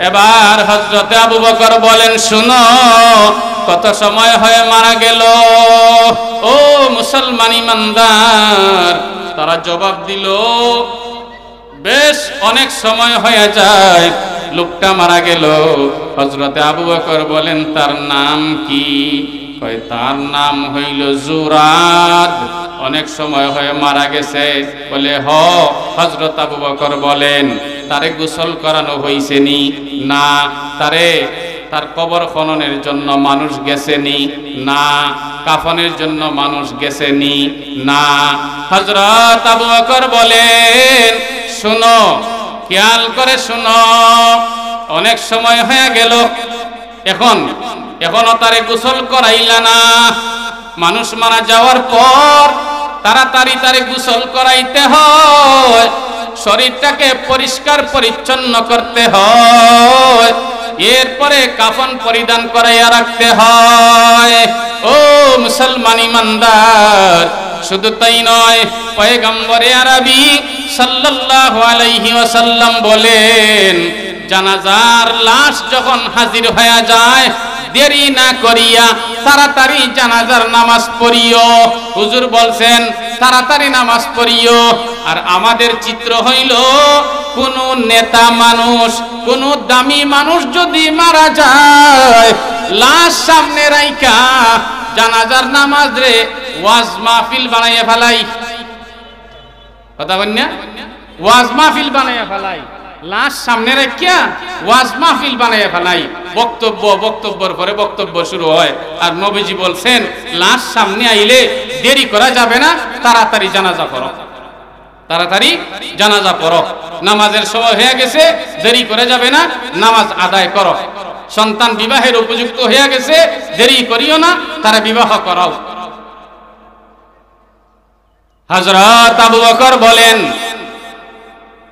এবার হযরতে আবু বকর বলেন, শুনো কত সময় হয়ে মারা গেল। ও মুসলমান ইমানদার, তারা জবাব দিল, বেশ অনেক সময় হয়ে যায়, লোকটা মারা গেল। হযরতে আবু বকর বলেন, তার নাম কি? কয়, তার নাম হইল জুরাদ। অনেক সময় হয়ে মারা গেছে। বলে, হ। হযরত আবু বকর বলেন, তারে গোসল করানো হইছে নি? না। তার কবর খননের জন্য মানুষ গেছেনি? না। কাফনের জন্য মানুষ গেছেনি? না। হযরত আবু বকর বলেন, শুনো, খেয়াল করে শুনো, অনেক সময় হয়ে গেল, এখনো তারে গোসল করাইলা না। মানুষ মারা যাওয়ার পর তাড়াতাড়ি তারে গোসল করাইতে হয়, শরীরটাকে পরিষ্কার পরিচ্ছন্ন করতে হয়, এরপরে কাফন পরিধান করাইয়া রাখতে হয়। ও মুসলমান ইমানদার, শুধু তাই নয়, পয়গম্বরে আরবি সাল্লাল্লাহু আলাইহি ওয়াসাল্লাম বলেন, জানাজার লাশ যখন হাজির হয়ে যায়, দেরি না করিয়া তাড়াতাড়ি জানাজার নামাজ পড়িও। হুজুর বলছেন তাড়াতাড়ি নামাজ পড়িও। আর আমাদের চিত্র হইল, কোন নেতা মানুষ, কোন দামি মানুষ যদি মারা যায়, লাশ সামনে রাইখা জানাজার নামাজ রে ওয়াজ মাহফিল বানাইয়া ফেলাই। কথা বল না? ওয়াজ মাহফিল বানাইয়া ফেলাই, লাশ সামনে রাখিয়া ওয়াজ মাহফিল বানাইয়া ফেলাই। বক্তব্যের পরে বক্তব্য শুরু হয়। আর নবীজি বলছেন, লাশ সামনে আইলে দেরি করা যাবে না, তাড়াতাড়ি জানাজা পড়ো, তাড়াতাড়ি জানাজা পড়ো। নামাজের সময় হয়ে গেছে, দেরি করে যাবে না, নামাজ আদায় করো। সন্তান বিবাহের উপযুক্ত হয়ে গেছে, দেরি করিও না, তারা বিবাহ করাও। হযরত আবু বকর বলেন,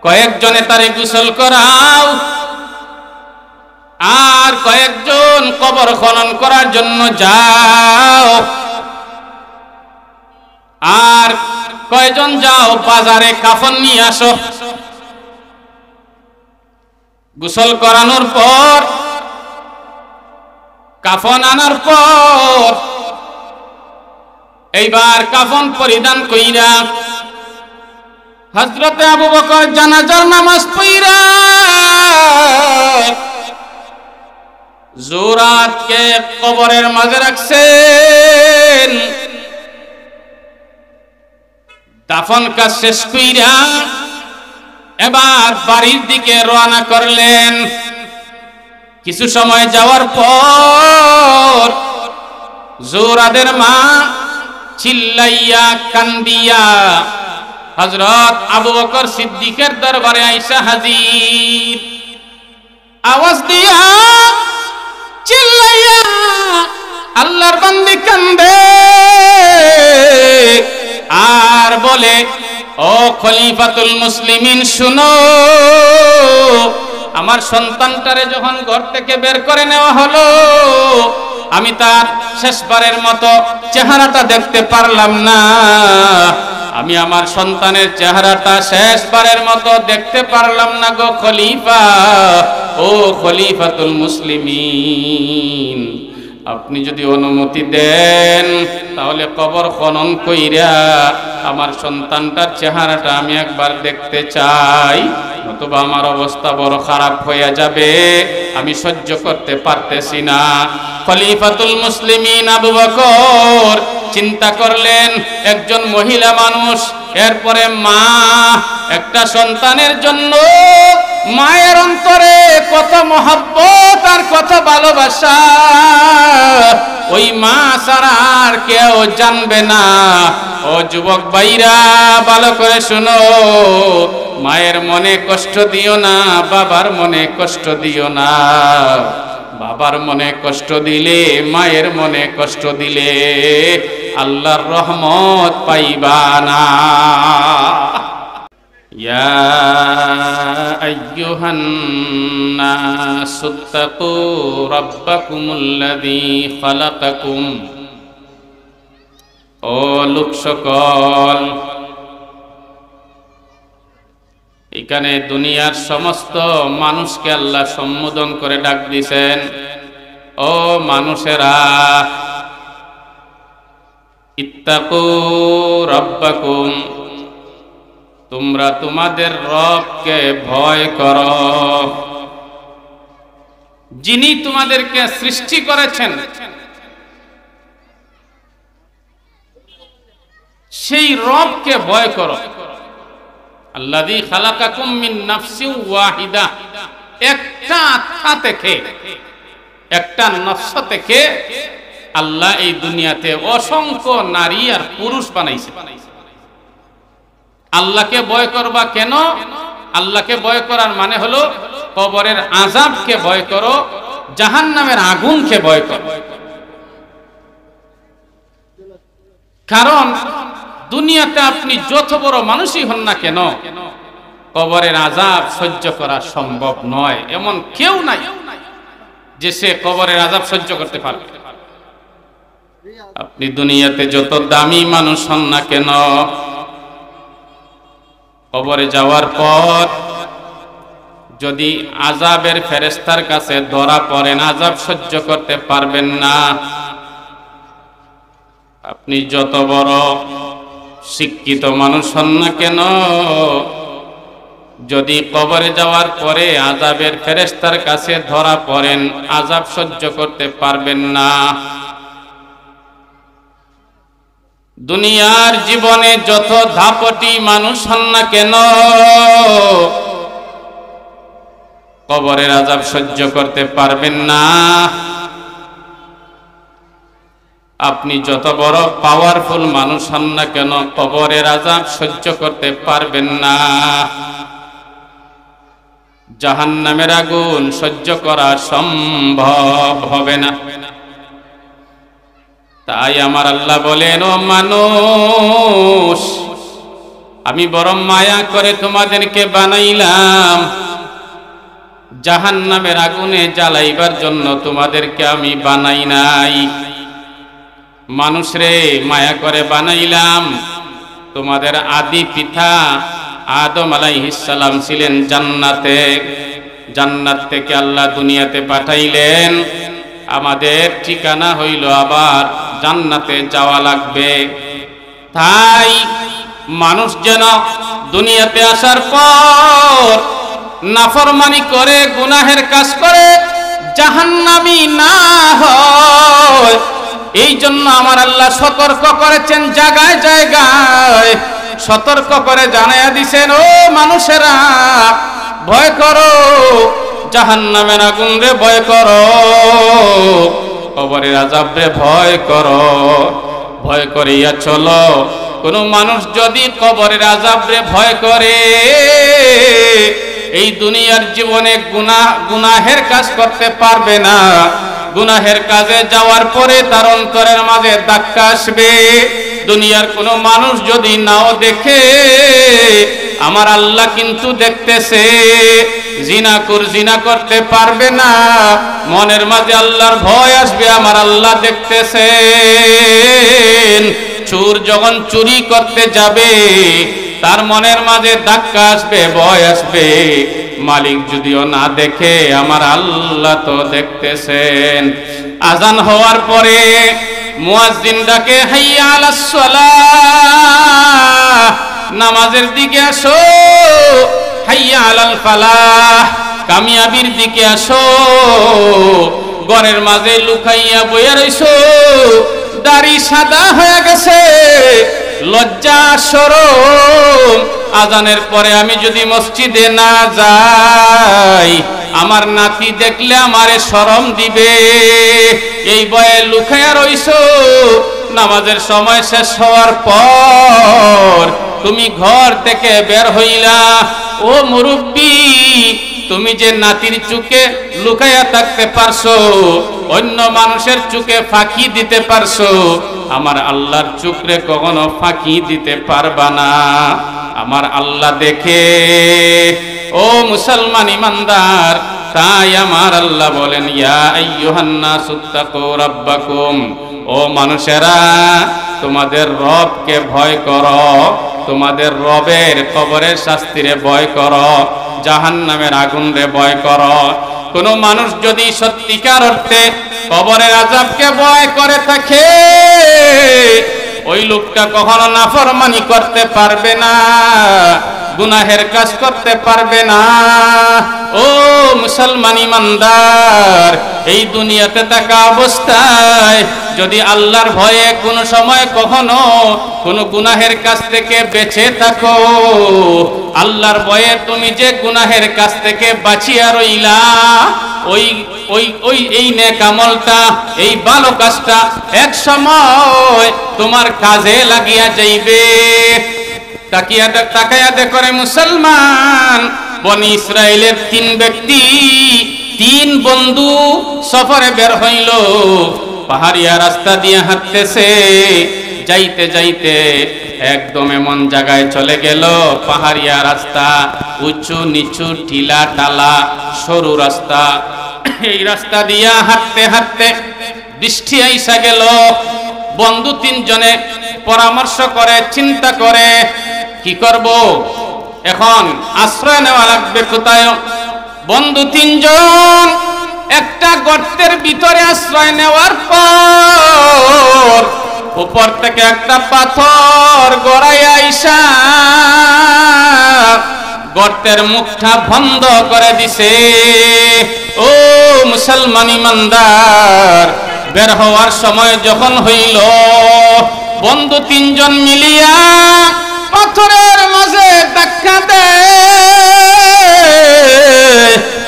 কয়েকজনে তারে গোসল করাও, আর কয়েকজন কবর খনন করার জন্য যাও, আর কয়জন যাও বাজারে কাফন নিয়ে আসো। গোসল করানোর পর, কাফন আনার পর, এইবার কাফন পরিধান কইরা হযরতে আবু বকর জানাজার নামাজ পড়া জুরাতকে কবরের মাঝে রাখছেন। দাফন কাজ শেষ কইরা এবার বাড়ির দিকে রওনা করলেন। কিছু সময় যাওয়ার পর জুরাদের মা চিল্লাইয়া কান্দিয়া হযরত আবু বকর সিদ্দিকের দরবারে আইসা হাজির। আওয়াজ দিয়া চিল্লাইয়া আল্লাহর বান্দি কান্দে আর বলে, ও খলিফাতুল মুসলিমিন, শুনো, আমার সন্তানটারে যখন ঘর থেকে বের করে নেওয়া হলো, আমি তার শেষবারের মতো চেহারাটা দেখতে পারলাম না। আমি আমার সন্তানের চেহারাটা শেষবারের মতো দেখতে পারলাম না গো খলিফা, ও খলিফাতুল মুসলিমিন। আপনি যদি অনুমতি দেন, তাহলে কবর খনন কইরা আমার সন্তানটার চেহারাটা আমি একবার দেখতে চাই, নতুবা আমার অবস্থা বড় খারাপ হয়ে যাবে, আমি সহ্য করতে পারতেছি না। খলিফাতুল মুসলিমিন আবু বকর চিন্তা করলেন, একজন মহিলা মানুষ, এরপরে মা, একটা সন্তানের জন্য মায়ের অন্তরে কত মহব্বত আর কত ভালোবাসা, ওই মা ছাড়া আর কেউ জানবে না। ও যুবক ভাইরা, ভালো করে শুনো, মায়ের মনে কষ্ট দিও না, বাবার মনে কষ্ট দিও না। বাবার মনে কষ্ট দিলে, মায়ের মনে কষ্ট দিলে আল্লাহর রহমত পাইবা না। ইয়া আইয়ুহান নাসুত্তাকু রাব্বাকুমুল্লাযী খালাকাকুম। ও লোক সকল, এখানে দুনিয়ার সমস্ত মানুষকে আল্লাহ সম্বোধন করে ডাক দিয়েছেন, ও মানুষেরা, ইত্তাকু রাব্বাকুম, তোমরা তোমাদের রবকে ভয় করো, যিনি তোমাদেরকে সৃষ্টি করেছেন, সেই রবকে ভয় করো। আল্লাযী খালাকাকুম মিন নাফসিন ওয়াহিদা, একটা আত্মা থেকে, একটা নফস থেকে আল্লাহ এই দুনিয়াতে অসংখ্য নারী আর পুরুষ বানাইছে। আল্লাহকে ভয় করবা কেন? আল্লাহকে ভয় করার মানে হলো কবরের আযাবকে ভয় করো, জাহান্নামের আগুনকে ভয় করো। কারণ দুনিয়াতে আপনি যত বড় মানুষই হন না কেন, কবরের আযাব সহ্য করা সম্ভব নয়। এমন কেউ নাই যে সে কবরের আযাব সহ্য করতে পারবে। আপনি দুনিয়াতে যত দামি মানুষ হন না কেন, কবরে যাওয়ার পর যদি আযাবের ফেরেশতার কাছে ধরা পড়েন, আযাব সহ্য করতে পারবেন না। আপনি যত বড় শিক্ষিত মানুষ হন না কেন, যদি কবরে যাওয়ার পরে আযাবের ফেরেশতার কাছে ধরা পড়েন, আযাব সহ্য করতে পারবেন না। দুনিয়ার জীবনে যত ধাপটি মানুষ হন না কেন, কবরের আযাব সহ্য করতে পারবেন না। আপনি যত বড় পাওয়ারফুল মানুষ হন না কেন, কবরের আযাব সহ্য করতে পারবেন না। জাহান্নামের আগুন সহ্য করা সম্ভব হবে না। তাই আমার আল্লাহ বলেন, ও মানুষ, আমি বড় মায়া করে তোমাদেরকে বানাইলাম, জাহান্নামের আগুনে জ্বালাইবার জন্য তোমাদেরকে আমি বানাই নাই। মানুষ রে, মায়া করে বানাইলাম। তোমাদের আদি পিতা আদম আলাইহিস সালাম ছিলেন জান্নাতে, জান্নাত থেকে আল্লাহ দুনিয়াতে পাঠাইলেন। আমাদের ঠিকানা হইল আবার জান্নাতে যাওয়া লাগবে। তাই মানুষ যেন দুনিয়াতে আসার পর নাফরমানি করে, গুনাহের কাজ করে জাহান্নামী না হয়, এই জন্য আমার আল্লাহ সতর্ক করেছেন, জায়গায় জায়গায় সতর্ক করে জানাইয়া দিছেন, ও মানুষেরা, ভয় করো জাহান্নামের আগুন রে, ভয় করো কবরের আযাব রে, ভয় করো। ভয় করিয়া চলো। কোন মানুষ যদি কবরের আযাব রে ভয় করে, এই দুনিয়ার জীবনে গুনাহের কাজ করতে পারবে না। গুনাহের কাজে যাওয়ার পরে তার অন্তরের মাঝে ধাক্কা আসবে। দুনিয়ার কোনো মানুষ যদি নাও দেখে, আমার আল্লাহ কিন্তু দেখতেছে। জিনা করতে পারবে না, মনের মাঝে আল্লাহর ভয় আসবে, আমার আল্লাহ দেখতেছেন। চোর যখন চুরি করতে যাবে, তার মনের মাঝে ধাক্কা আসবে, ভয় আসবে, মালিক যদিও না দেখে, আমার আল্লাহ তো দেখতেছেন। আজান হওয়ার পরে মুয়াজ্জিন ডাকে, হাইয়া আলাস সালাহ, নামাজের দিকে আসো, হাইয়া আলাল ফালাহ, কামিয়াবির দিকে আসো। ঘরের মাঝে লুকাইয়া বইয়া রইছো, দাড়ি সাদা হয়ে গেছে, লজ্জা শরম। আজানের পরে আমি যদি মসজিদে না যাই, আমার নাতি দেখলে আমারে শরম দিবে, এই ভয়ে লুকাইয়া রইছো। নামাজের সময় শেষ হওয়ার পর তুমি ঘর থেকে বের হইলা, ও মুরব্বী, তুমি যে নাতির চুকে লুকাইয়া থাকতে পারছো, অন্য মানুষের চুকে ফাঁকি দিতে পারছো, আমার আল্লাহর চুকরে কখনো ফাঁকি দিতে পারবা না। আমার আল্লাহ দেখে। ও মুসলমান ইমানদার, তাই আমার আল্লাহ বলেন, ইয়া আইয়ুহান নাসু তাকু রাব্বাকুম, ও মানুষেরা, তোমাদের রবকে ভয় করো, তোমাদের রবের কবরের শাস্তিরে ভয় করো, জাহান্নামের আগুনরে ভয় করো। কোন মানুষ যদি সত্যিকার অর্থে কবরের আযাবকে ভয় করে থাকে, ওই লোকটা কখনো নাফরমানি করতে পারবে না, গুনাহের কাজ করতে পারবে না। ও মুসলমান ইমানদার, এই দুনিয়াতে থাকা অবস্থায় যদি আল্লাহর ভয়ে কোনো সময় কখনো কোনো গুনাহের কাছ থেকে বেঁচে থাকো, আল্লাহর ভয়ে তুমি যে গুনাহের কাছ থেকে বাঁচিয়া রইলা, ওই ওই ওই এই নেক আমলটা, এই ভালো কাজটা এক সময় তোমার কাজে লাগিয়া যাইবে। তাকায়া দেখো রে মুসলমান, বনি ইসরায়েলের 3 ব্যক্তি, 3 বন্ধু সফরে বের হইল, পাহাড়িয়া রাস্তা দিয়ে হাঁটতেছে। যাইতে যাইতে একদম এমন জায়গায় চলে গেল, পাহাড়িয়া রাস্তা, উঁচু নিচু টিলা টালা সরু রাস্তা। এই রাস্তা দিয়া হাঁটতে হাঁটতে বৃষ্টি আইসা গেল। বন্ধু 3 জনে পরামর্শ করে, চিন্তা করে কি করব, এখন আশ্রয় নেওয়া লাগবে কোথায়। বন্ধু 3 জন একটা গর্তের ভিতরে আশ্রয় নেওয়ার পর উপর থেকে একটা পাথর গড়াইয়া আইসা গর্তের মুখটা বন্ধ করে দিছে। ও মুসলমান ইমানদার, বের হওয়ার সময় যখন হইল, বন্ধু 3 জন মিলিয়া পাথরের মাঝে ধাক্কা দেয়,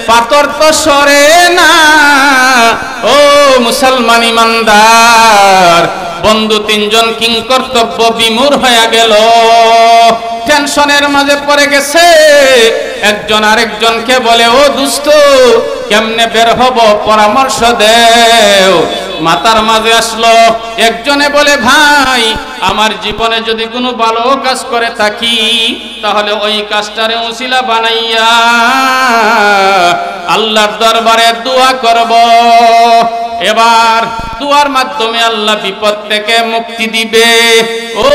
পাথর তো সরে না। ও মুসলমান ইমানদার, বন্ধু 3 জন কিং কর্তব্য বিমূঢ় হয়ে গেল, টেনশনের মাঝে পড়ে গেছে। একজন আরেকজনকে বলে, ও দোস্ত, কেমনে বের হব, পরামর্শ দেও। মাথার মাঝে আসলো, একজনে বলে, ভাই, আমার জীবনে যদি কোনো ভালো কাজ করে থাকি, তাহলে ওই কাজটারে উসিলা বানাইয়া আল্লাহর দরবারে দোয়া করব। এবার দুয়ার মাধ্যমে আল্লাহ বিপদ থেকে মুক্তি দিবে। ও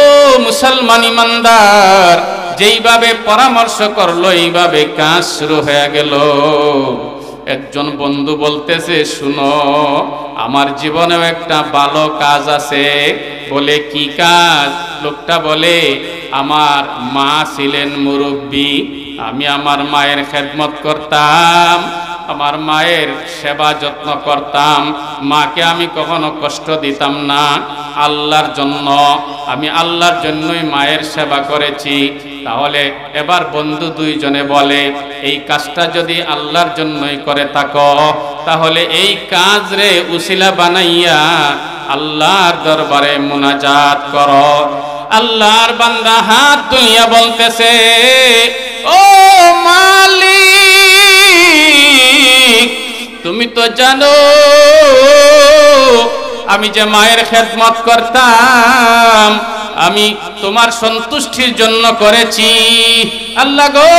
মুসলমান ইমানদার, যেইভাবে পরামর্শ করলো এইভাবে কাজ শুরু হয়ে গেল। একজন বন্ধু বলতেছে, শুনো, আমার জীবনেও একটা ভালো কাজ আছে। বলে, কি কাজ? লোকটা বলে, আমার মা ছিলেন মুরব্বী, আমি আমার মায়ের খেদমত করতাম, আমার মায়ের সেবা যত্ন করতাম, মাকে আমি কখনো কষ্ট দিতাম না। আল্লাহর জন্য, আমি আল্লাহর জন্যই মায়ের সেবা করেছি। তাহলে এবার বন্ধু 2 জনে বলে, এই কাজটা যদি আল্লাহর জন্যই করে থাকো, তাহলে এই কাজ রে উসিলা বানাইয়া আল্লাহর দরবারে মুনাজাত করো। আল্লাহর বান্দা হাত তুলিয়া বলতেছে, ও মালিক, তুমি তো জানো আমি যে মায়ের খেদমত করতাম, আমি তোমার সন্তুষ্টির জন্য করেছি। আল্লাহ গো,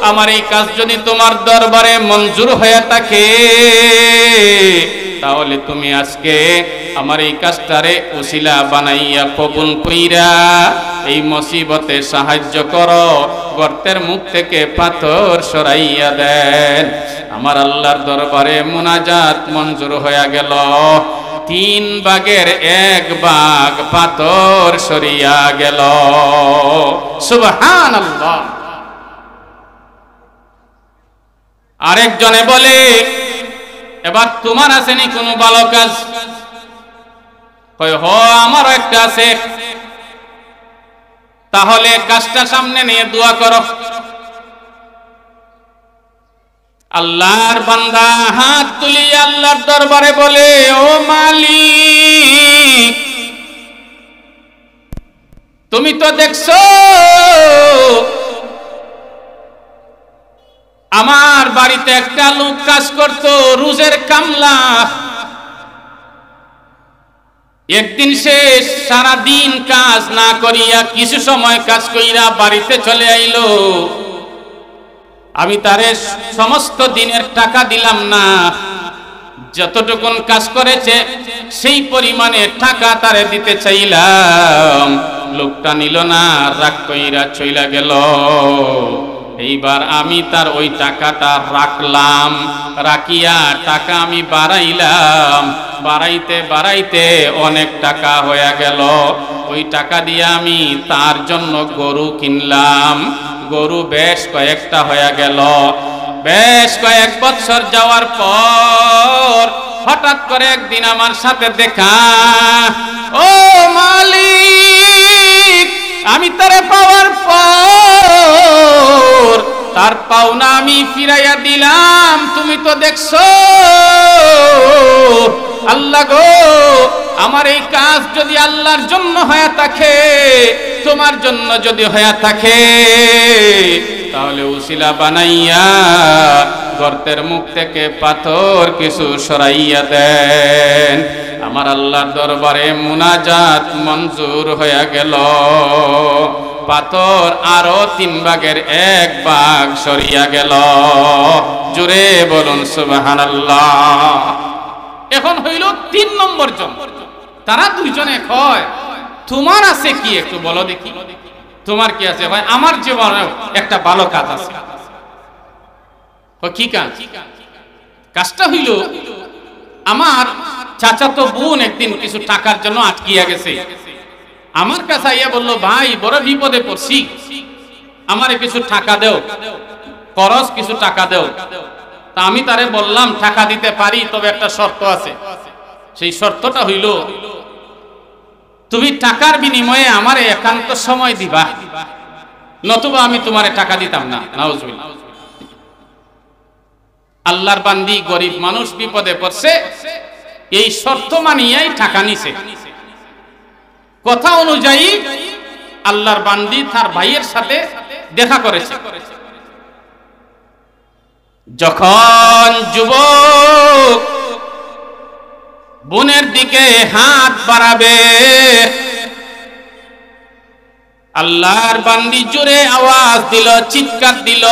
আমার এই কাজ যদি তোমার দরবারে মঞ্জুর হয়ে থাকে, তাহলে তুমি আজকে আমার এই কাজটারে উসিলা বানাইয়া কবুল কইরা এই মুসিবতে সাহায্য করো, গর্তের মুখ থেকে পাথর সরাইয়া দেন। আমার আল্লাহর দরবারে মুনাজাত মঞ্জুর হয়ে গেল। 3 ভাগের 1 ভাগ পাথর সরিয়া গেল। সুবহানাল্লাহ। আরেকজনে বলে, এবার তোমার আসেনি কোনো ভালো কাজ? কয়, হ, আমারও একটা আছে। তাহলে কাজটা সামনে নিয়ে দোয়া করো। আল্লাহর বান্দা হাত তুলি আল্লাহর দরবারে বলে, ও মালিক, তুমি তো দেখছো আমার বাড়িতে একটা লোক কাজ করত, রোজের কামলা। একদিন সে সারা দিন কাজ না করিয়া কিছু সময় কাজ কইরা বাড়িতে চলে আইলো। আমি তারে সমস্ত দিনের টাকা দিলাম না, যতটুকুন কাজ করেছে সেই পরিমাণে টাকা তারে দিতে চাইলাম, লোকটা নিল না, রাগ কইরা চইলা গেল। এইবার আমি তার ওই টাকাটা রাখলাম, রাখিয়া টাকা আমি বাড়াইলাম, বাড়াইতে বাড়াইতে অনেক টাকা হয়ে গেল। ওই টাকা দিয়ে আমি তার জন্য গরু কিনলাম, গরু বেশ কয়েকটা হয়ে গেল। বেশ কয়েক বছর যাওয়ার পর হঠাৎ করে একদিন আমার সাথে দেখা, ও মালিক, আমি তারে পাওয়ার পর তার পাওনা আমি ফিরাইয়া দিলাম, তুমি তো দেখছো। আল্লাহ গো, আমার এই কাজ যদি আল্লাহর জন্য হয়ে থাকে, তোমার জন্য যদি হয়ে থাকে, তাহলে উসিলা বানাইয়া গর্তের মুখ থেকে পাথর কিছু সরাইয়া দেন। আমার আল্লাহর দরবারে মুনাজাত মঞ্জুর হয়ে গেল। পাথর আরো 3 ভাগের 1 ভাগ সরিয়া গেল। জোরে বলুন সুবহানাল্লাহ। এখন হইল 3 নম্বর জন। তারা দুইজনে কয়, তোমার আছে কি একটু বলো দেখি, তোমার কি আছে? ভাই আমার জীবনে একটা ভালো কাজ আছে। কি কাজ? কাজটা হইল, আমার চাচাতো বোন একদিন কিছু টাকার জন্য আটকিয়া গেছে। আমার কাছে আইয়া বললো, ভাই বড় বিপদে পড়ছি, আমারে কিছু টাকা দেও, খরচ কিছু টাকা দেও। তা আমি তারে বললাম টাকা দিতে পারি, তবে একটা শর্ত আছে। সেই শর্তটা হইল, তুমি টাকার বিনিময়ে আমারে একান্ত সময় দিবা, নতুবা আমি তোমারে টাকা দিতাম না। নাউজুবিল্লাহ। আল্লাহর বান্দি গরিব মানুষ বিপদে পড়ছে, এই শর্ত মানিয়াই টাকা নিছে। কথা অনুযায়ী আল্লাহর বান্দি তার ভাইয়ের সাথে দেখা করেছে। যখন যুবক বোনের দিকে হাত বাড়াবে, আল্লাহর বান্দি জোরে আওয়াজ দিল, চিৎকার দিল,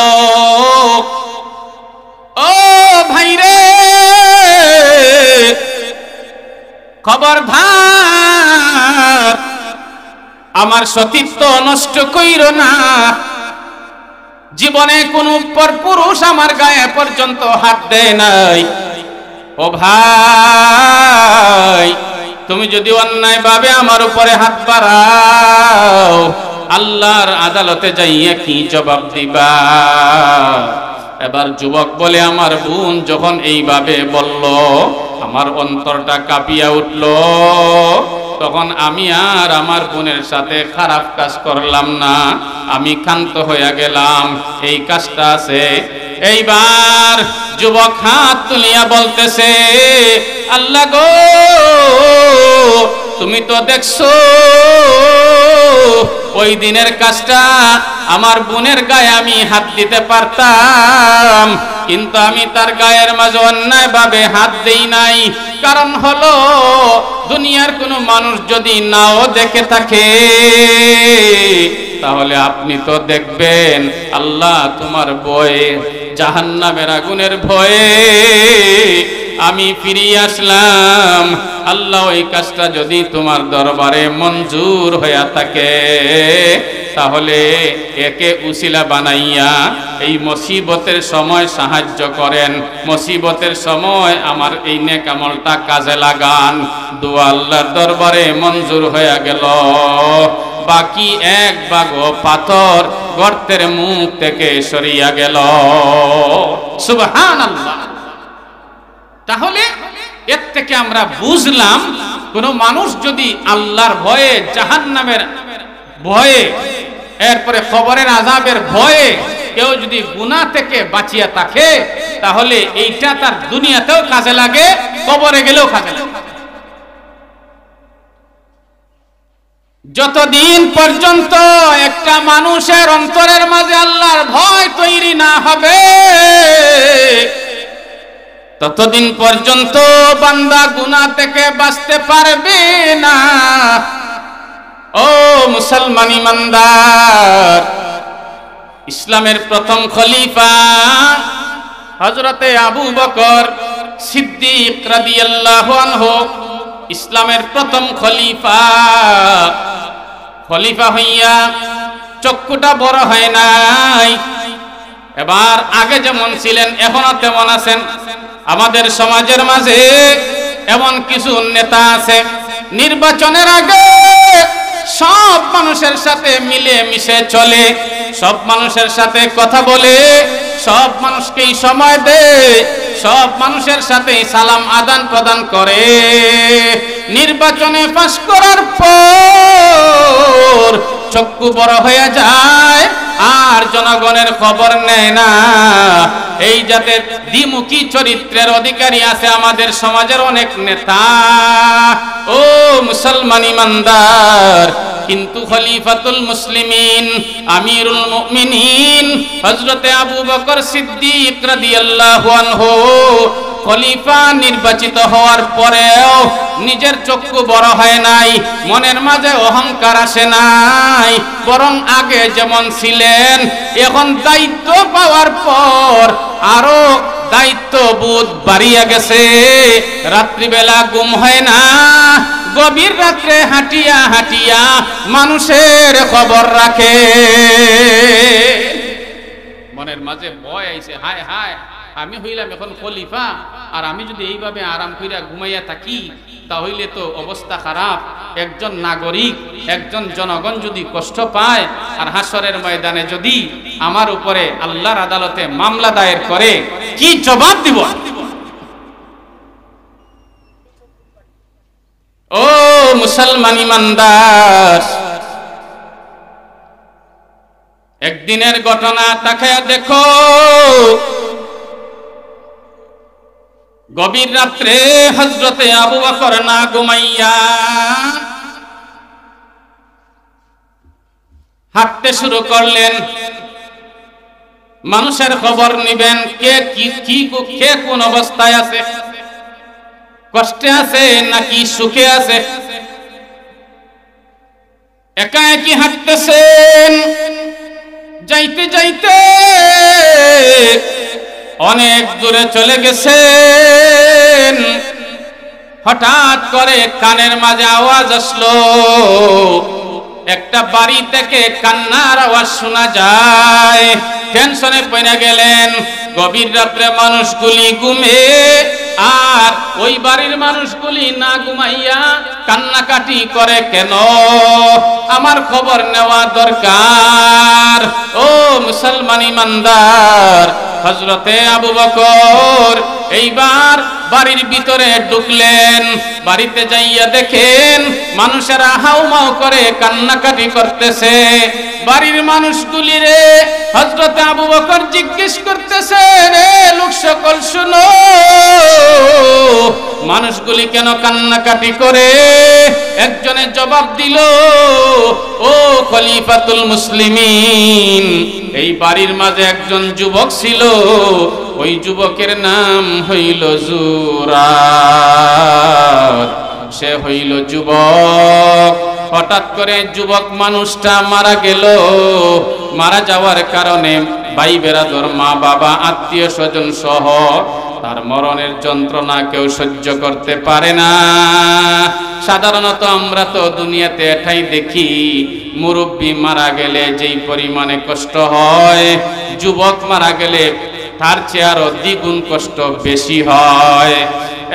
ও ভাইরে, খবরদার আমার সতীত্ব নষ্ট কইরো না। জীবনে কোন পরপুরুষ আমার গায়ে পর্যন্ত হাত দেয় নাই। ও ভাই, তুমি যদি অন্যায় ভাবে আমার উপরে হাত বাড়াও, আল্লাহর আদালতে যাইয়া কি জবাব দিবা? এবার যুবক বলে, আমার বোন যখন এইভাবে বলল, আমার অন্তরটা কাঁপিয়া উঠল। তখন আমি আর আমার বোনের সাথে খারাপ কাজ করলাম না, আমি ক্ষান্ত হইয়া গেলাম। এই কাজটা আছে। এইবার যুবক হাত তুলিয়া বলতেছে, আল্লাহ গো, তুমি তো দেখছো ওই দিনের কাজটা, আমার বোনের গায়ে আমি হাত দিতে পারতাম, কিন্তু আমি তার গায়ের মাঝে অন্যায় ভাবে হাত দেই নাই। কারণ হলো, দুনিয়ার কোনো মানুষ যদি নাও দেখে থাকে, তাহলে আপনি তো দেখবেন। আল্লাহ তোমার ভয়ে, জাহান্নামের আগুনের ভয়ে আমি ফিরিয়ে আসলাম। আল্লাহ ওই কাজটা যদি তোমার দরবারে মঞ্জুর হইয়া থাকে, তাহলে একে উসিলা বানাইয়া এই মুসিবতের সময় সাহায্য করেন, মুসিবতের সময় আমার এই নেক আমলটা কাজে লাগান। দোয়া আল্লাহর দরবারে মঞ্জুর হয়ে গেল। বাকি 1 ভাগ পাথর গর্তের মুখ থেকে সরিয়া গেল। সুবহানাল্লাহ। তাহলে এর থেকে আমরা বুঝলাম, কোন মানুষ যদি আল্লাহর ভয়ে, জাহান্নামের ভয়ে, এরপরে কবরের আযাবের ভয়ে কেউ যদি গুনাহ থেকে বাঁচিয়া থাকে, তাহলে এইটা তার দুনিয়াতেও কাজে লাগে, কবরে গেলেও কাজে লাগে। যতদিন পর্যন্ত একটা মানুষের অন্তরের মাঝে আল্লাহর ভয় তৈরি না হবে, ততদিন পর্যন্ত বান্দা গুনাহ থেকে বাঁচতে পারবে না। ও মুসলমান ইমানদার, ইসলামের প্রথম খলিফা হযরতে আবু বকর সিদ্দিক রাদিয়াল্লাহু আনহু ইসলামের প্রথম খলিফা হইয়া চক্ষুটা বড় হয় নাই। এবার আগে যেমন ছিলেন এখনো তেমন আছেন। আমাদের সমাজের মাঝে এমন কিছু নেতা আছে, নির্বাচনের আগে সব মানুষের সাথে মিলে মিশে চলে, সব মানুষের সাথে কথা বলে, সব মানুষকেই সময় দেয়, সব মানুষের সাথে সালাম আদান প্রদান করে। নির্বাচনে পাস করার পর চক্ষু বড় হয়ে যায় আর জনগণের খবর নেয় না। এই জাতের দ্বিমুখী চরিত্রের অধিকারী আছে আমাদের সমাজের অনেক নেতা। ও মুসলমান ইমানদার, কিন্তু খলিফাতুল মুসলিমিন আমিরুল মুমিনিন হযরতে আবু বকর সিদ্দিক রাদিয়াল্লাহু আনহু খলিফা নির্বাচিত হওয়ার পরেও নিজের চক্ষু বড় হয় নাই, মনের মাঝে অহংকার আসে নাই, বরং আগে যেমন ছিলেন এখন দায়িত্ব পাওয়ার পর আরো দায়িত্ববোধ বাড়িয়ে গেছে। রাত্রিবেলা ঘুম হয় না, গভীর রাত্রে হাঁটিয়া হাঁটিয়া মানুষের খবর রাখে। মনের মাঝে ভয় আইছে, হায় হায় আমি হইলাম এখন খলিফা, আর আমি যদি এইভাবে আরাম কইরা ঘুমাইয়া থাকি তাহলে তো অবস্থা খারাপ। একজন নাগরিক, একজন জনগণ যদি কষ্ট পায় আর হাসরের ময়দানে যদি আমার উপরে আল্লাহর আদালতে মামলা দায়ের করে, কি জবাব দিব? ও মুসলমান ইমানদার, একদিনের ঘটনা তাকায়া দেখো। গভীর রাত্রে হযরতে আবু বকর না ঘুমাইয়া হাঁটতে শুরু করলেন। মানুষের খবর নিবেন, কে কোন অবস্থায় আছে, কষ্টে আছে নাকি সুখে আছে। একা একই হাঁটতেছেন, যাইতে যাইতে অনেক দূরে চলে গেছেন। হঠাৎ করে কানের মাঝে আওয়াজ আসলো, একটা বাড়ি থেকে কান্নার আওয়াজ শোনা যায়। টেনশনে পড়ে গেলেন। গভীর রাত্রে মানুষগুলি ঘুমে, আর ওই বাড়ির মানুষগুলি না ঘুমাইয়া কান্নাকাটি করে কেন? আমার খবর নেওয়া দরকার। ও মুসলমান ইমানদার, হযরতে আবু বকর এইবার বাড়ির ভিতরে ঢুকলেন। বাড়িতে যাইয়া দেখেন মানুষেরা হাউমাউ করে কান্নাকাটি করতেছে। বাড়ির মানুষগুলি রে হযরতে আবু বকর জিজ্ঞেস করতেছে, রে লোক সকল শুনো, মানুষগুলি কেন কান্নাকাটি করে? একজনের জবাব দিল, ও খলিফাতুল মুসলিমিন, এই বাড়ির মাঝে একজন যুবক ছিল, ওই যুবকের নাম হইল জুরাদ। সে হইল যুবক। হঠাৎ করে যুবক মানুষটা মারা গেল। মারা যাওয়ার কারণে ভাই বেরাদর, মা বাবা, আত্মীয় স্বজন সহ তার মরণের যন্ত্রণা কেউ সহ্য করতে পারে না। সাধারণত আমরা তো দুনিয়াতে এটাই দেখি, মুরব্বী মারা গেলে যেই পরিমাণে কষ্ট হয়, যুবক মারা গেলে তার চেয়ে আরো দ্বিগুণ কষ্ট বেশি হয়।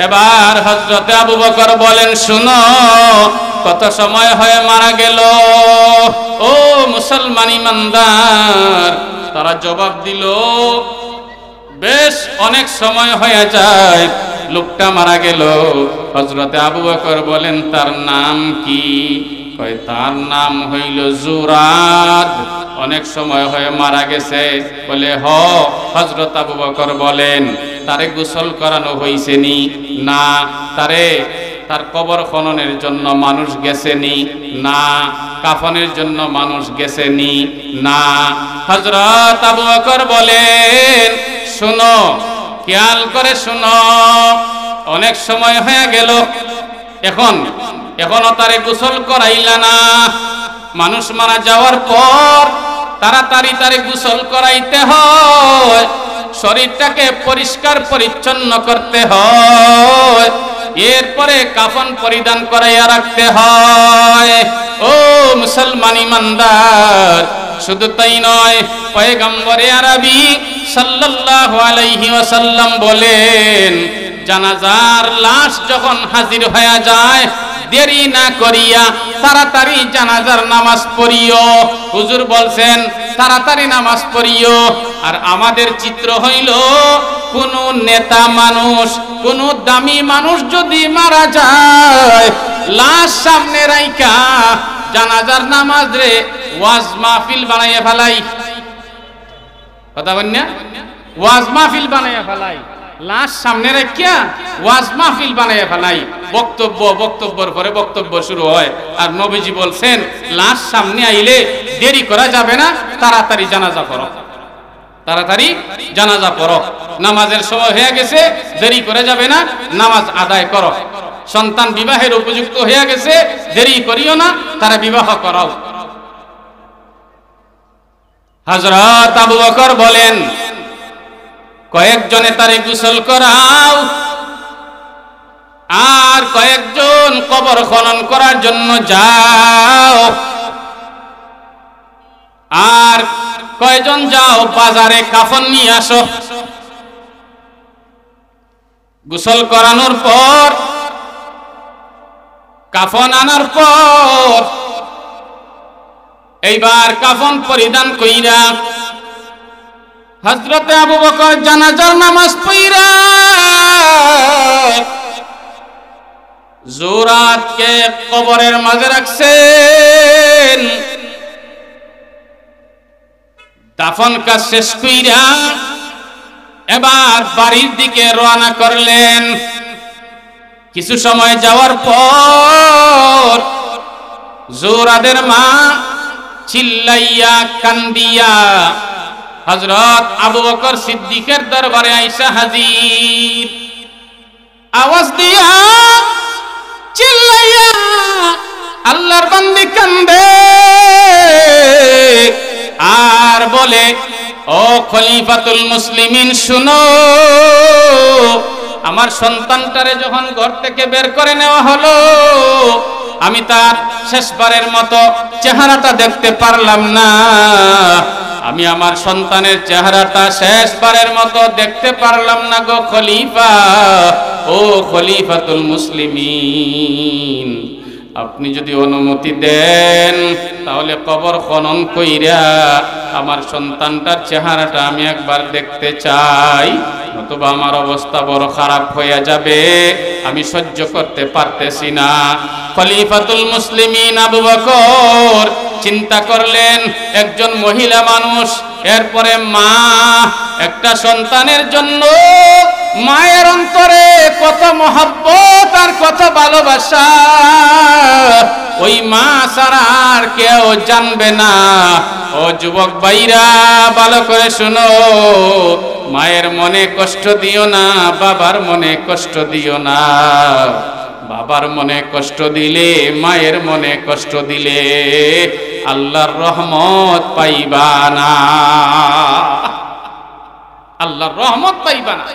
এবার হযরতে আবু বকর বলেন, শুনো, কত সময় হয়ে মারা গেল? ও মুসলমান ইমানদার, তারা জবাব দিল, বেশ অনেক সময় হয়ে যায় লোকটা মারা গেল। হযরতে আবু বকর বলেন, তার নাম কি? কয়, তার নাম হইল জুরাদ। অনেক সময় হয়ে মারা গেছে? বলে, হ। হযরত আবু বকর বলেন, তারে গোসল করানো হইছে নি? না। তার কবর খননের জন্য মানুষ গেছেনি? না। কাফনের জন্য মানুষ গেছেনি? না। হযরত আবু বকর বলেন, শুনো, খেয়াল করে শুনো, অনেক সময় হয়ে গেল, এখনো তারে গোসল করাইলা না। মানুষ মারা যাওয়ার পর তাড়াতাড়ি তারে গোসল করাইতে হয়, শরীরটাকে পরিষ্কার পরিচ্ছন্ন করতে হয়, এরপরে কাফন পরিধান করাইয়া রাখতে হয়। ও মুসলমান ইমানদার, শুধু তাই নয়, পয়গম্বরে আরবি সাল্লাল্লাহু আলাইহি ওয়াসাল্লাম বলেন, জানাজার লাশ যখন হাজির হয়ে যায়, দেরি না করিয়া তাড়াতাড়ি জানাজার নামাজ পড়িও। হুজুর বলছেন তাড়াতাড়ি নামাজ পড়িও। আর আমাদের চিত্র হইল, কোন নেতা মানুষ, কোন দামি মানুষ যদি মারা যায়, লাশ সামনে রাইখা জানাজার নামাজ রে ওয়াজ মাহফিল বানাইয়া ফেলাই। কথা বল না, ওয়াজ মাহফিল বানাইয়া ফেলাই। লাশ সামনে রাখিয়া ওয়াজ মাহফিল বানাইয়া ফেলাই। বক্তব্যের পরে বক্তব্য শুরু হয়। আর নবীজি বলছেন, লাশ সামনে আইলে দেরি করা যাবে না, তাড়াতাড়ি জানাজা পড়ো, তাড়াতাড়ি জানাজা পড়ো। নামাজের সময় হয়ে গেছে, দেরি করা যাবে না, নামাজ আদায় করো। সন্তান বিবাহের উপযুক্ত হয়ে গেছে, দেরি করিও না, তারা বিবাহ করাও। হযরত আবু বকর বলেন, কয়েকজনে তারে গোসল করাও, আর কয়েকজন কবর খনন করার জন্য যাও, আর কয়জন যাও বাজারে কাফন নিয়ে আসো। গোসল করানোর পর, কাফন আনার পর, এইবার কাফন পরিধান কইরা হযরতে আবু বকর জানাজার নামাজ পড়া জোরাতকে কবরের মাঝে রাখছেন। দাফন কাজ শেষ কইরা এবার বাড়ির দিকে রওনা করলেন। কিছু সময় যাওয়ার পর জোরাদের মা চিল্লাইয়া কান্দিয়া হযরত আবু বকর সিদ্দিকের দরবারে আইসা হাজির। আওয়াজ দিয়া চিল্লাইয়া আল্লাহর বান্দি কান্দে আর বলে, ও খলিফাতুল মুসলিমিন শুনো, আমার সন্তানটারে যখন ঘর থেকে বের করে নেওয়া হলো, আমি তার শেষবারের মতো চেহারাটা দেখতে পারলাম না। আমি আমার সন্তানের চেহারাটা শেষবারের মতো দেখতে পারলাম না গো খলিফা, ও খলিফাতুল মুসলিমিন। আপনি যদি অনুমতি দেন, তাহলে কবর খনন কইরা আমার সন্তানটার চেহারাটা আমি একবার দেখতে চাই, নতুবা আমার অবস্থা বড় খারাপ হয়ে যাবে, আমি সহ্য করতে পারতেছি না। খলিফাতুল মুসলিমিন আবু বকর চিন্তা করলেন, একজন মহিলা মানুষ, এরপরে মা, একটা সন্তানের জন্য মায়ের অন্তরে কত মহব্বত আর কত ভালোবাসা, ওই মা ছাড়া আর কেউ জানবে না। ও যুবক ভাইরা, ভালো করে শুনো, মায়ের মনে কষ্ট দিও না, বাবার মনে কষ্ট দিও না। বাবার মনে কষ্ট দিলে, মায়ের মনে কষ্ট দিলে আল্লাহর রহমত পাইবা না, আল্লাহর রহমত পাইবা না।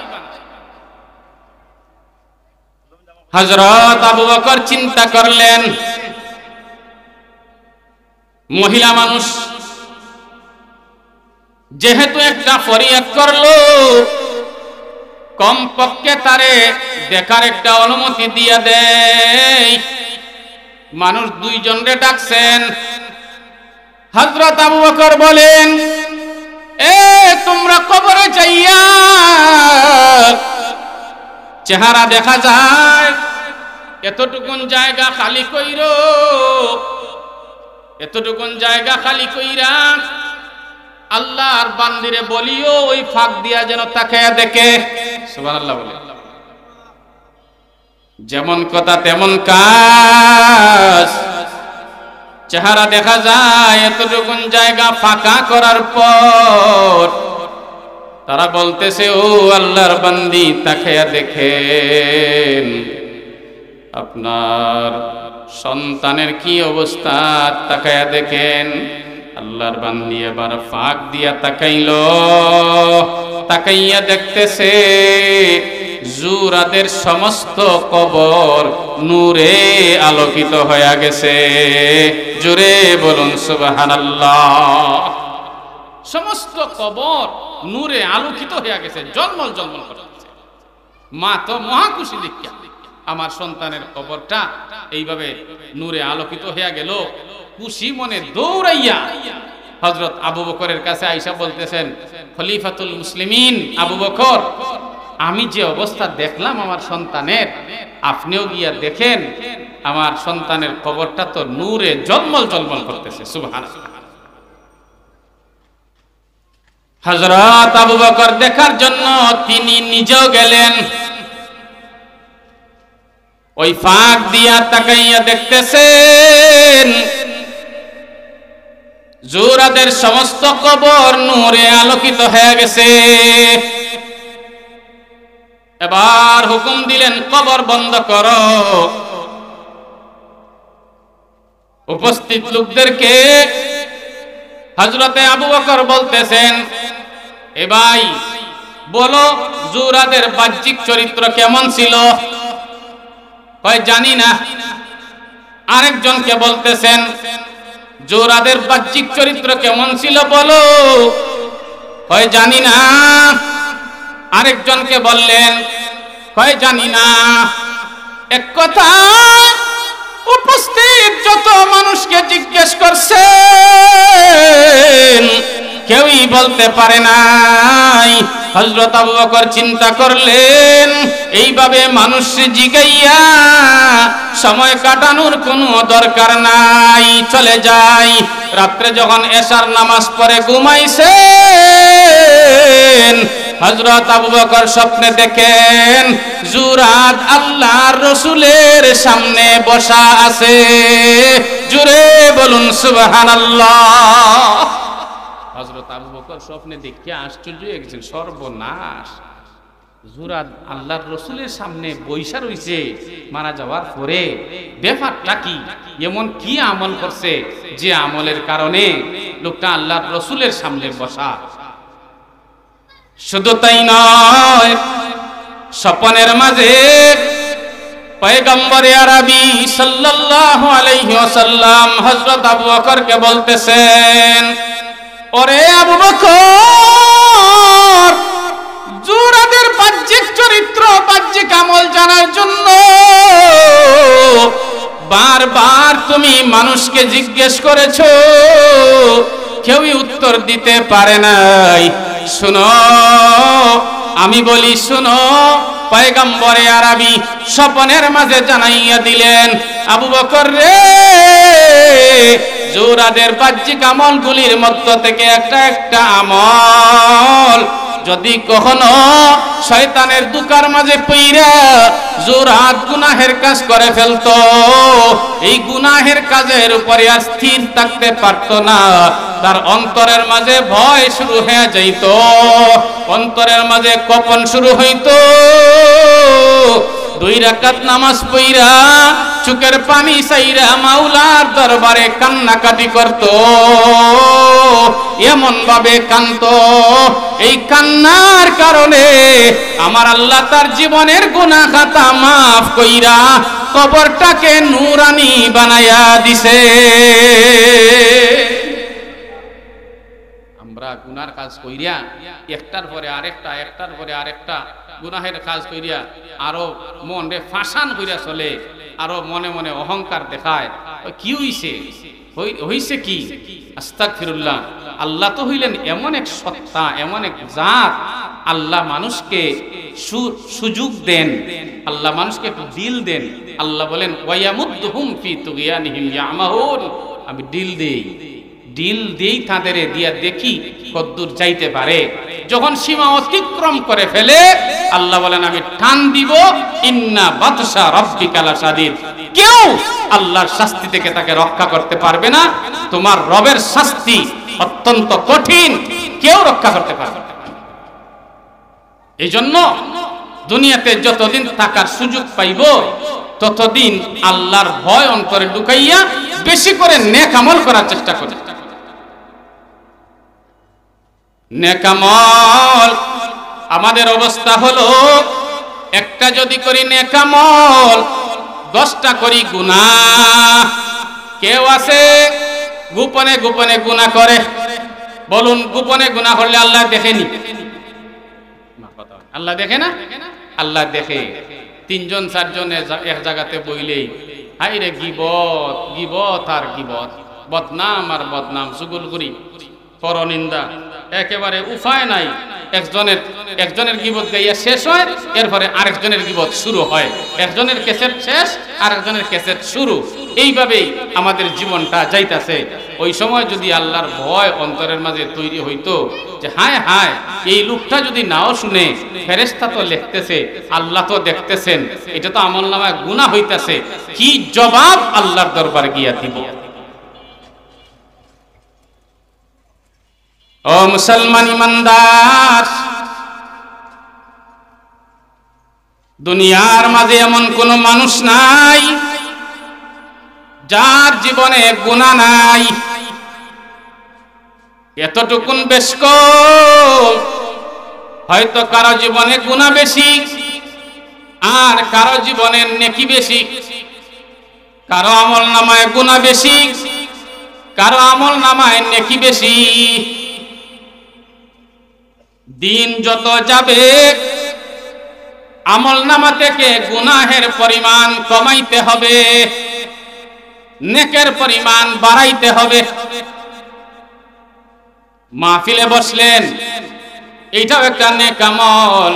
হযরত আবু বকর চিন্তা করলেন, মহিলা মানুষ যেহেতু একটা ফরিয়াদ করলো, কমপক্ষে তারে দেখার একটা অনুমতি দিয়া দেয়। মানুষ দুইজনরে ডাকছেন। হযরত আবু বকর বলেন, এ তোমরা কবরে যাইয়া চেহারা দেখা যায়, এতটুকুন জায়গা খালি কইরো, এতটুকুন জায়গা খালি কইরা আল্লাহর বান্দিরে বলিও ওই ফাঁক দিয়া যেন তাকায়া দেখে। সুবহানাল্লাহ বলে, যেমন কথা তেমন কাজ। চেহারা দেখা যায়, এতটুকুন জায়গা ফাঁকা করার পর তারা বলতেছে, ও আল্লাহর বান্দি তাকায়া দেখেন, আপনার সন্তানের কি অবস্থা, তাকায়া দেখেন। আল্লাহর বান্দি এবার ফাঁক দিয়া তাকাইলো, তাকাইয়া দেখতেছে জুরাদের সমস্ত কবর নূরে আলোকিত হয়ে গেছে। জোরে বলুন সুবহানাল্লাহ। সমস্ত কবর নূরে আলোকিত হয়ে গেছে, জলমল জলমল করতেছে। মা তো মহা খুশি দেখিয়া, আমার সন্তানের কবরটা এইভাবে নূরে আলোকিত হয়ে গেল। খুশি মনে দৌড়াইয়া হযরত আবু বকরের কাছে আয়েশা বলতেছেন, খলিফাতুল মুসলিমিন আবু বকর, আমি যে অবস্থা দেখলাম আমার সন্তানের, আপনিও গিয়া দেখেন আমার সন্তানের কবরটা তো নূরে জলমল জলমল করতেছে। সুবহানাল্লাহ। হযরত আবু বকর দেখার জন্য তিনি নিজেও গেলেন। ওই ফাঁক দিয়া তাকাইয়া দেখতেছেন জুরাদের সমস্ত কবর নূরে আলোকিত হয়ে গেছে। এবার হুকুম দিলেন, কবর বন্ধ করো। উপস্থিত লোকদেরকে হযরতে আবু বকর বলতেছেন, এ ভাই বলো জুরাদের বাহ্যিক চরিত্র কেমন ছিল? কয় জানি না। আরেকজনকে বলতেছেন, জুরাদের বাহ্যিক চরিত্র কেমন ছিল বলো? কয় জানি না। আরেকজনকে বললেন, কয় জানি না। এক কথা উপস্থিত যত মানুষকে জিজ্ঞেস করছেন কেউই বলতে পারে নাই। হযরত আবু বকর চিন্তা করলেন, এইভাবে মানুষ জিগাইয়া সময় কাটানোর কোনো দরকার নাই, চলে যাই। রাত্রে যখন এশার নামাজ পড়ে ঘুমাইছেন, হযরত আবু বকর স্বপ্নে দেখেন জুরাদ আল্লাহর রাসূলের সামনে বসা আছে। জোরে বলুন সুবহানাল্লাহ। হযরত আবু বকর স্বপ্নে দেখিয়া আশ্চর্য হয়ে গেছেন, সর্বনাশ, জুরাদ আল্লাহর রাসূলের সামনে বইসা রইছে মারা যাওয়ার পরে। ব্যাপারটা কি? এমন কি আমল করছে যে আমলের কারণে লোকটা আল্লাহর রাসূলের সামনে বসা? শুধু তাই নয়, স্বপ্নের মাঝে পয়গম্বরে আরবি সাল্লাল্লাহু আলাইহি ওয়াসাল্লাম হযরত আবু বকরকে বলতেছেন, ওরে আবু বকর, জুরাদের বাহ্যিক চরিত্র বাহ্যিক আমল জানার জন্য বারবার তুমি মানুষকে জিজ্ঞেস করেছো, কেউই উত্তর দিতে পারে নাই। শুনো, আমি বলি শুনো। পয়গম্বরে আরবি স্বপ্নের মাঝে জানাইয়া দিলেন, আবু বকর রে, জুরাদের বাহ্যিক আমলগুলির মধ্য থেকে একটা একটা আমল যদি কখনো শয়তানের দুকার মাঝে পইরা জুরাদ গুনাহের কাজ করে ফেলতো, এই গুনাহের কাজের উপরে আর স্থির থাকতে পারতো না। তার অন্তরের মাঝে ভয় শুরু হয়ে যাইত, অন্তরের মাঝে কপন শুরু হইতো। 2 রাকাত নামাজ পড়া চোখের পানি চাইরা মাওলার দরবারে কান্নাকাটি করত, এমন ভাবে কাঁদতো, এই কান্নার কারণে আমার আল্লাহ তার জীবনের গুনাহ খাতা মাফ কইরা কবরটাকে নূরানি বানায়া দিছে। আমরা গুনার কাজ কইরা একটার পরে আরেকটা, একটার পরে আরেকটা গুনাহের কাজ কইরা আরো মনে ফাঁসান কইরা চলে, আরো মনে মনে অহংকার দেখায়। কি হইছে কি? আস্তাগফিরুল্লাহ। আল্লাহ তো হইলেন এমন এক সত্তা, এমন এক জাত, আল্লাহ মানুষকে সুযোগ দেন, আল্লাহ মানুষকে একটু দিল দেন। আল্লাহ বলেন ওয়ায়ামুদ্দুহুম ফি তুগয়ানিহিম ইয়ামাহুন, আমি দিল দেই তাদের দিয়া দেখি কদ্দুর যাইতে পারে। যখন সীমা অতিক্রম করে ফেলে আল্লাহ বলেন আমি টান দিব, ইন্না বাতশা রাব্বিকা লাশাদীদ। কেউ আল্লাহর শাস্তি থেকে তাকে রক্ষা করতে পারবে না। তোমার রবের শাস্তি অত্যন্ত কঠিন, কেউ রক্ষা করতে পারবে না। এই জন্য দুনিয়াতে যতদিন থাকার সুযোগ পাইব ততদিন আল্লাহর ভয় অন্তরে ঢুকাইয়া বেশি করে নেক আমল করার চেষ্টা করি। নেকামল আমাদের অবস্থা হলো একটা যদি করি নেকামল 10টা করি গুনাহ। কেউ আছে গোপনে গোপনে গুনাহ করে, বলুন গোপনে গুনাহ করলে আল্লাহ দেখেনি? আল্লাহ দেখে না? আল্লাহ দেখে। 3জন 4জন এক জায়গাতে বইলেই হাই রে গিবত গিবত আর গিবত, বদনাম আর বদনাম, চুগলখুরি, পরনিন্দা, একেবারে উপায় নাই। একজনের গিবত গাইয়া শেষ হয়, এরপরে আরেকজনের গিবত শুরু হয়, একজনের ক্যাসেট শেষ আরেকজনের ক্যাসেট শুরু, এইভাবেই আমাদের জীবনটা যাইতাছে। ওই সময় যদি আল্লাহর ভয় অন্তরের মাঝে তৈরি হইতো যে হায় হায় এই লোকটা যদি নাও শুনে, ফেরেশতা তো লিখতেছে, আল্লাহ তো দেখতেছেন, এটা তো আমলনামায় গুনাহ হইতাছে, কি জবাব আল্লাহর দরবারে গিয়া দিব? ও মুসলমান ইমানদার, দুনিয়ার মাঝে এমন কোন মানুষ নাই যার জীবনে গুনাহ নাই। এতটুকুন বেশ কম, হয়তো কারো জীবনে গুনাহ বেশি আর কারো জীবনে নেকি বেশি, কারো আমল নামায় গুনাহ বেশি কারো আমল নামায় নেকি বেশি। দিন যত যাবে আমল নামা থেকে গুনাহের পরিমাণ কমাইতে হবে, নেকের পরিমাণ বাড়াইতে হবে। মাহফিলে বসলেন, এইটাও একটা নেক আমল।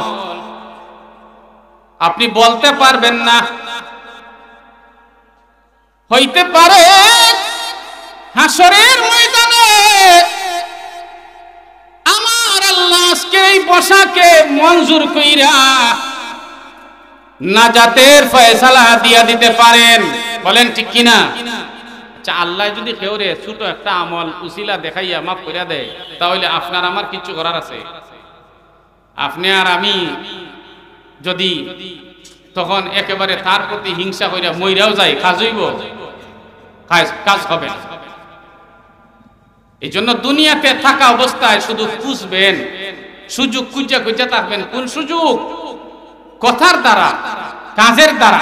আপনি বলতে পারবেন না, হইতে পারে হাসরের ময়দানে আমার আল্লাহ আজকে এই বসাকে মঞ্জুর কইরা নাজাতের ফয়সালা দিয়া দিতে পারেন। বলেন ঠিক কিনা? আচ্ছা, আল্লাহ যদি কেউরে ছোট একটা আমল উসিলা দেখাইয়া মাফ কইরা দেয়, তাহলে আপনার আমার কিছু করার আছে? আপনি আর আমি যদি তখন একেবারে তার প্রতি হিংসা কইরা মইরাও যাই, কাজ হইব? কাজ হবে না। এই জন্য দুনিয়াতে থাকা অবস্থায় শুধু খুঁজবেন, সুযোগ খুঁজা খুঁজা থাকবেন। কোন সুযোগ? কথার দ্বারা, কাজের দ্বারা,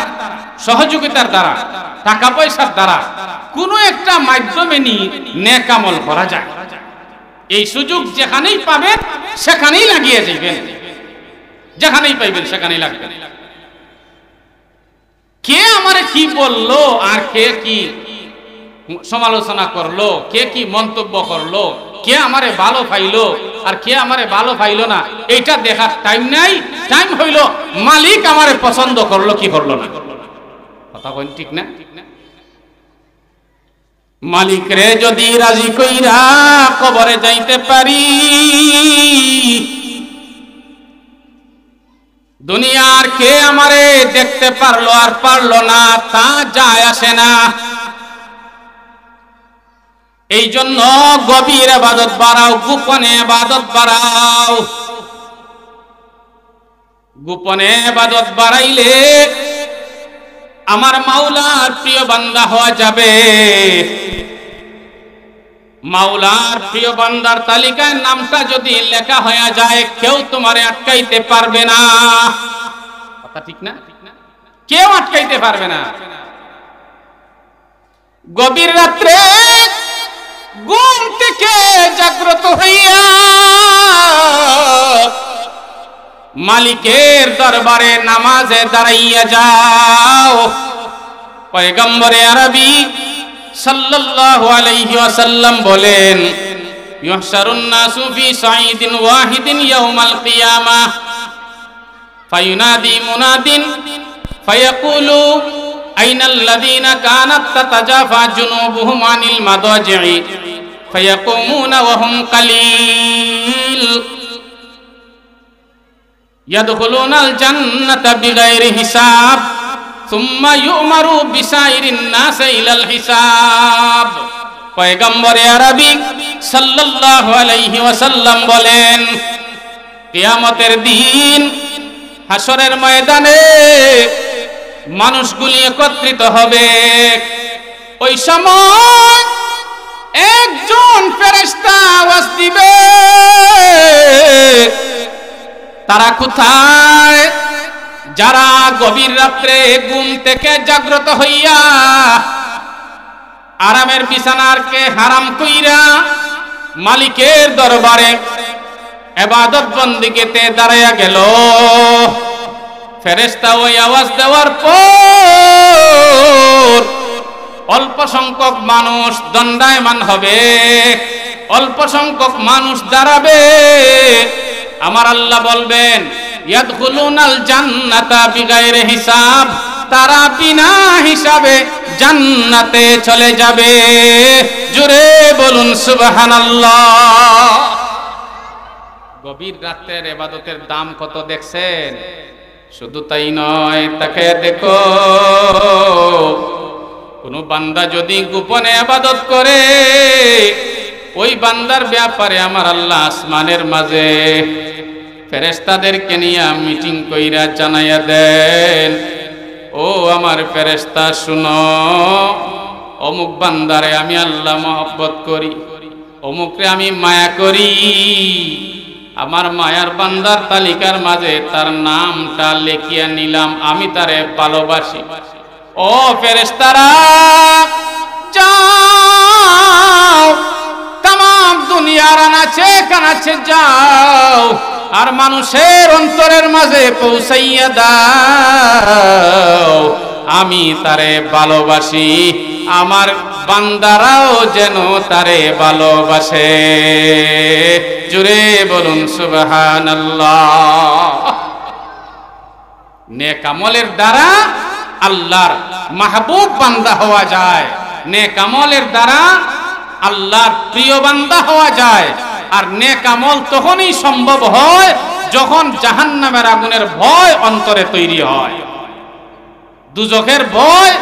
সহযোগিতার দ্বারা, টাকা পয়সার দ্বারা, কোন একটা মাধ্যমে নিয়ে নেক আমল করা যায়। এই সুযোগ যেখানেই পাবেন সেখানেই লাগিয়ে যাবেন, যেখানেই পাইবেন সেখানেই লাগবেন। কে আমারে কি বললো আর কে কি সমালোচনা করলো, কে কি মন্তব্য করলো, কে আমারে ভালো পাইলো আর কে আমারে ভালো পাইলো না, এইটা দেখার টাইম নাই। টাইম হইল মালিক আমারে পছন্দ করলো কি করলো না। কথা বলেন ঠিক না? মালিক রে যদি রাজি কইরা কবরে যাইতে পারি, দুনিয়ার কে আমারে দেখতে পারলো আর পারলো না তা যায় আসে না। এই জন্য গভীর ইবাদত বাড়াও, গোপনে ইবাদত বাড়াও। গোপনে ইবাদত বাড়াইলে আমার মাওলার প্রিয় বান্দা হওয়া যাবে। মাওলার প্রিয় বান্দার তালিকায় নামটা যদি লেখা হয়ে যায়, কেউ তোমারে আটকাইতে পারবে না। কথা ঠিক না? কেউ আটকাইতে পারবে না। গভীর রাত্রে ঘুম থেকে জাগ্রত হইয়া মালিকের দরবারে নামাজে দাঁড়াইয়া যাও। পয়গম্বরে আরবি সাল্লাল্লাহু আলাইহি ওয়াসাল্লাম বলেন, ইউহশারুন নাসু ফি সাঈদিন ওয়াহিদিন ইয়াউমাল কিয়ামাহ ফায়ুনাদি মুনাদিন ফায়াকুলু আইনাল লাযীনা কানাত তাতাজাফা জুনুবুহুম আনিল মাদাজি'i ফায়াকুমুনা ওয়া হুম কালিল ইয়াদখুলুনাল জান্নাতা বিগাইরি হিসাব সুম্মা ইউমারু বিসাইরিন নাস ইলাল হিসাব। পয়গম্বরে আরবি সাল্লাল্লাহু আলাইহি ওয়াসাল্লাম বলেন, কিয়ামতের দিন হাসরের ময়দানে মানুষগুলি একত্রিত হবে। ওই সময় একজন ফেরেশতা আওয়াজ দিবে, তারা কোথায়? যারা গভীর রাত্রে ঘুম থেকে জাগ্রত হইয়া আরামের বিছানারকে হারাম কইরা মালিকের দরবারে ইবাদত বন্দেগিতে দাঁড়ায়া গেল। ফেরেশতা ওই আওয়াজ দেওয়ার পর অল্প সংখ্যক মানুষ দণ্ডায়মান হবে, অল্প সংখ্যক মানুষ দাঁড়াবে। আমার আল্লাহ বলবেন, ইয়াদখুলুনাল জান্নাতা বিগাইরি হিসাব, তারা বিনা হিসাবে জান্নাতে চলে যাবে। জোরে বলুন সুবহানাল্লাহ। গভীর রাতের ইবাদতের দাম কত দেখছেন? শুধু তাই নয়, তাকে দেখো, কোন বান্দা যদি গোপনে ইবাদত করে, ওই বান্দার ব্যাপারে আমার আল্লাহ আসমানের মাঝে ফেরেশতাদেরকে নিয়ে মিটিং কইরা জানাইয়া দেন, ও আমার ফেরেশতা শুনো, অমুক বান্দারে আমি আল্লাহ মহব্বত করি, অমুকরে আমি মায়া করি, আমার মায়ার বান্দার তালিকার মাঝে তার নামটা লিখিয়া নিলাম, আমি তারে ভালোবাসি। ও ফেরেশতারা যাও, তামাম দুনিয়ার আনাচে কানাচে যাও, আর মানুষের অন্তরের মাঝে পৌঁছাইয়া দাও, আমি তারে ভালোবাসি, আমার বান্দারাও যেন তারে ভালোবাসে। জোরে বলুন সুবহানাল্লাহ। নেক আমলের দ্বারা আল্লাহর মাহবুব বান্দা হওয়া যায়, নেক আমলের দ্বারা আল্লাহর প্রিয় বান্দা হওয়া যায়। আর নেক আমল তখনই সম্ভব হয় যখন জাহান্নামের আগুনের ভয় অন্তরে তৈরি হয়, দুজখের ভয়,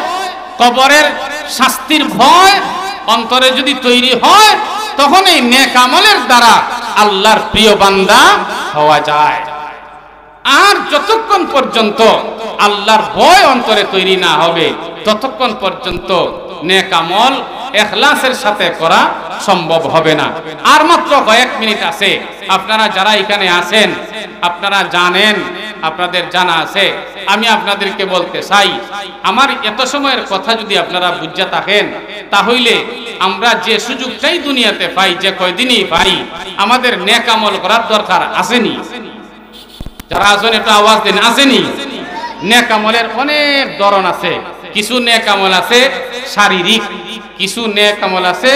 কবরের শাস্তির ভয় অন্তরে যদি তৈরি হয়, তখন এই নেক আমলের দ্বারা আল্লাহর প্রিয় বান্দা হওয়া যায়। আর যতক্ষণ পর্যন্ত আল্লাহর ভয় অন্তরে তৈরি না হবে, ততক্ষণ পর্যন্ত নেক আমল ইখলাসের সাথে করা সম্ভব হবে না। আর মাত্র কয়েক মিনিট আছে, আপনারা যারা এখানে আছেন আপনারা জানেন, আপনাদের জানা আছে, আমি আপনাদেরকে বলতে চাই, আমার এত সময়ের কথা যদি আপনারা বুঝা থাকেন, তাহলে আমরা যে সুযোগটাই দুনিয়াতে পাই, যে কয়দিনই পাই, আমাদের নেক আমল করার দরকার আসেনি? যারা আছেন একটু আওয়াজ দিন, আসেনি? নেক আমলের অনেক ধরন আছে। কিছু নেক আমল আছে শারীরিক, কিছু নেক আমল আছে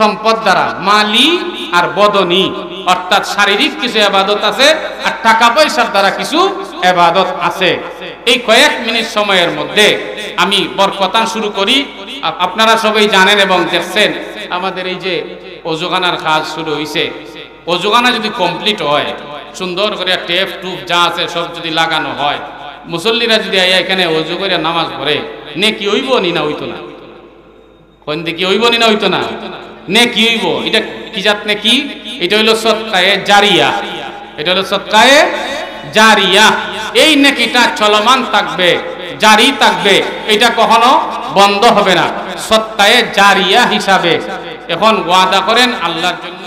সম্পদ দ্বারা, মালি আর বদনী, অর্থাৎ শারীরিক কিছু ইবাদত আছে, আর টাকা পয়সার দ্বারা কিছু ইবাদত আছে। এই কয়েক মিনিট সময়ের মধ্যে আমি বরকতান শুরু করি। আপনারা সবাই জানেন এবং দেখছেন, আমাদের এই যে ওযুখানার কাজ শুরু হয়েছে, ওযুখানা যদি কমপ্লিট হয়, সুন্দর করে টেপ টুপ যা আছে সব যদি লাগানো হয়, মুসল্লিরা যদি এখানে ওযু করে নামাজ পড়ে, নেকি হইব নি না হইতো না? কোন দিকে হইব নি না হইতো না? নেকি হইব। এটা কি জাত নেকি? এটা হইল সদকায়ে জারিয়া, এটা হলো সদকায়ে জারিয়া। এই নেকিটা চলমান থাকবে, জারি থাকবে, এটা কখনো বন্ধ হবে না, সদকায়ে জারিয়া হিসাবে। এখন ওয়াদা করেন আল্লাহর জন্য